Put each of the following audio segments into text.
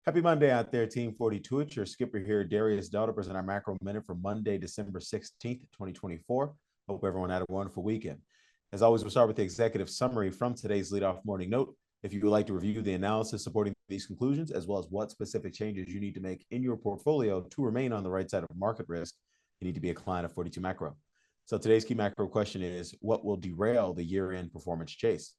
Happy Monday out there, Team 42. It's your skipper here, Darius, to present our macro minute for Monday, December 16th, 2024. Hope everyone had a wonderful weekend. As always, we'll start with the executive summary from today's leadoff morning note. If you would like to review the analysis supporting these conclusions, as well as what specific changes you need to make in your portfolio to remain on the right side of market risk, you need to be a client of 42 Macro. So today's key macro question is, what will derail the year-end performance chase?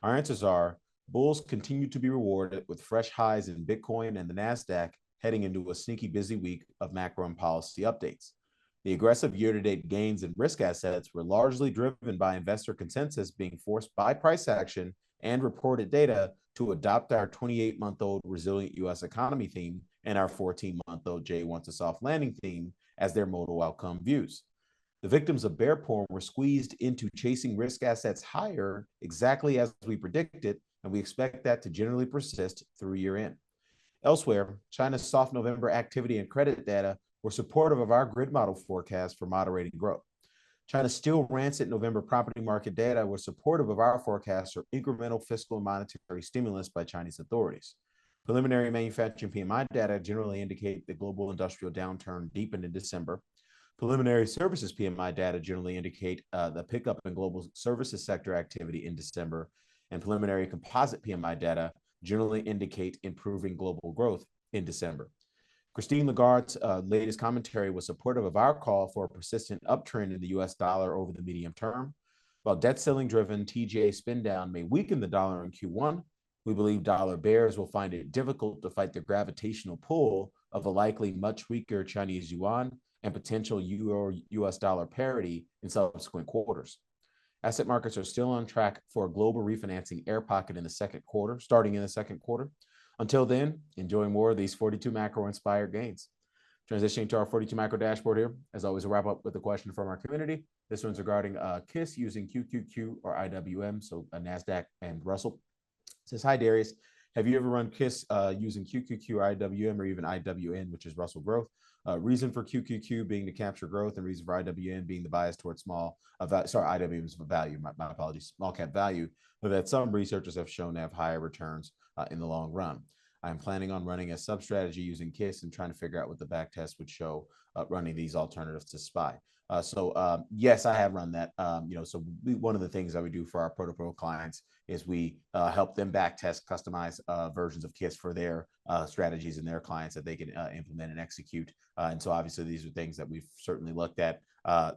Our answers are: bulls continue to be rewarded with fresh highs in Bitcoin and the NASDAQ heading into a sneaky busy week of macro and policy updates. The aggressive year-to-date gains in risk assets were largely driven by investor consensus being forced by price action and reported data to adopt our 28-month-old resilient U.S. economy theme and our 14-month-old Jay wants a soft landing theme as their modal outcome views. The victims of bear porn were squeezed into chasing risk assets higher, exactly as we predicted, and we expect that to generally persist through year-end. Elsewhere, China's soft November activity and credit data were supportive of our grid model forecast for moderating growth. China's still rancid November property market data was supportive of our forecast for incremental fiscal and monetary stimulus by Chinese authorities. Preliminary manufacturing PMI data generally indicate the global industrial downturn deepened in December. Preliminary services PMI data generally indicate the pickup in global services sector activity in December, and preliminary composite PMI data generally indicate improving global growth in December. Christine Lagarde's latest commentary was supportive of our call for a persistent uptrend in the US dollar over the medium term. While debt ceiling driven TGA spin down may weaken the dollar in Q1, we believe dollar bears will find it difficult to fight the gravitational pull of a likely much weaker Chinese yuan and potential euro-US dollar parity in subsequent quarters. Asset markets are still on track for a global refinancing air pocket in the second quarter, starting in the second quarter. Until then, enjoy more of these 42 macro inspired gains. Transitioning to our 42 macro dashboard here. As always, we'll wrap up with a question from our community. This one's regarding KISS using QQQ or IWM, so NASDAQ and Russell. It says, hi, Darius. Have you ever run KISS using QQQ or IWM or even IWN, which is Russell Growth? Reason for QQQ being to capture growth and reason for IWN being the bias towards IWM is value, my apologies, small cap value, but that some researchers have shown to have higher returns in the long run. I'm planning on running a sub-strategy using KISS and trying to figure out what the back test would show running these alternatives to SPY. Yes, I have run that. One of the things that we do for our protocol clients is we help them back test customized versions of KISS for their strategies and their clients that they can implement and execute. And so obviously these are things that we've certainly looked at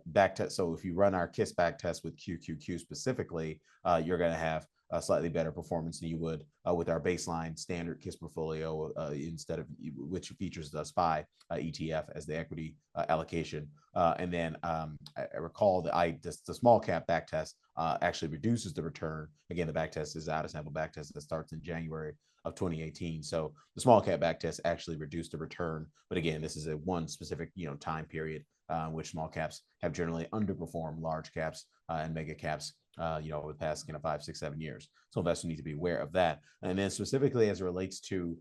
back test. So if you run our KISS back test with QQQ specifically, you're going to have a slightly better performance than you would with our baseline standard KISS portfolio instead of which features the SPY ETF as the equity allocation. And then I recall that the small cap back test actually reduces the return. Again, the back test is out of sample back test that starts in January of 2018. So the small cap back test actually reduced the return. But again, this is a one specific time period which small caps have generally underperformed large caps and mega caps over the past 5, 6, 7 years. So investors need to be aware of that. And then specifically as it relates to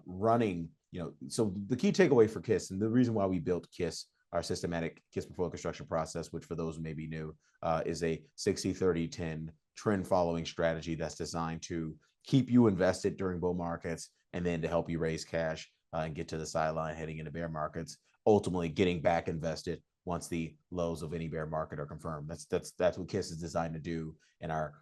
running, so the key takeaway for KISS and the reason why we built KISS, our systematic KISS portfolio construction process, which for those who may be new, is a 60-30-10 trend following strategy that's designed to keep you invested during bull markets and then to help you raise cash and get to the sideline heading into bear markets, ultimately getting back invested once the lows of any bear market are confirmed. That's what KISS is designed to do, and our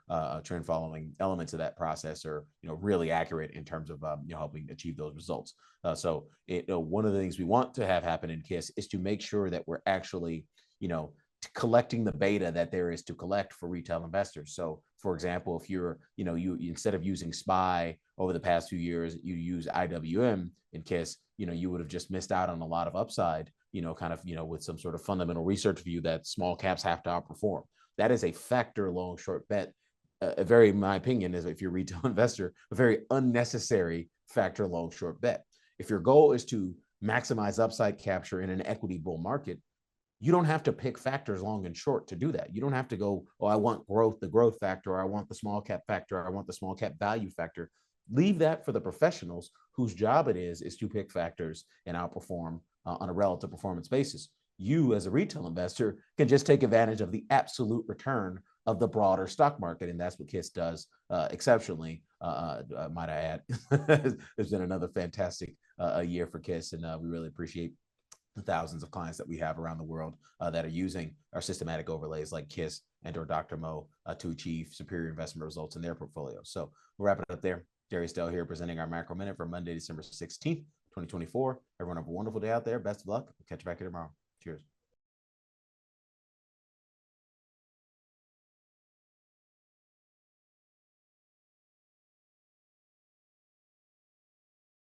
trend following elements of that process are really accurate in terms of helping achieve those results. One of the things we want to have happen in KISS is to make sure that we're actually collecting the beta that there is to collect for retail investors. So for example, if you're you instead of using SPY over the past few years, you use IWM in KISS, you would have just missed out on a lot of upside with some sort of fundamental research view that small caps have to outperform. That is a factor long short bet. In my opinion, is if you're a retail investor, a very unnecessary factor long short bet. If your goal is to maximize upside capture in an equity bull market, you don't have to pick factors long and short to do that. You don't have to go, oh, I want growth, the growth factor, or I want the small cap factor, or I want the small cap value factor. Leave that for the professionals whose job it is to pick factors and outperform on a relative performance basis. you as a retail investor can just take advantage of the absolute return of the broader stock market. And that's what KISS does exceptionally, might I add. It's been another fantastic year for KISS, and we really appreciate the thousands of clients that we have around the world that are using our systematic overlays like KISS and or Dr. Mo to achieve superior investment results in their portfolio. So we'll wrap it up there. Darius Dell here presenting our Macro Minute for Monday, December 16th, 2024. Everyone have a wonderful day out there. Best of luck. We'll catch you back here tomorrow. Cheers.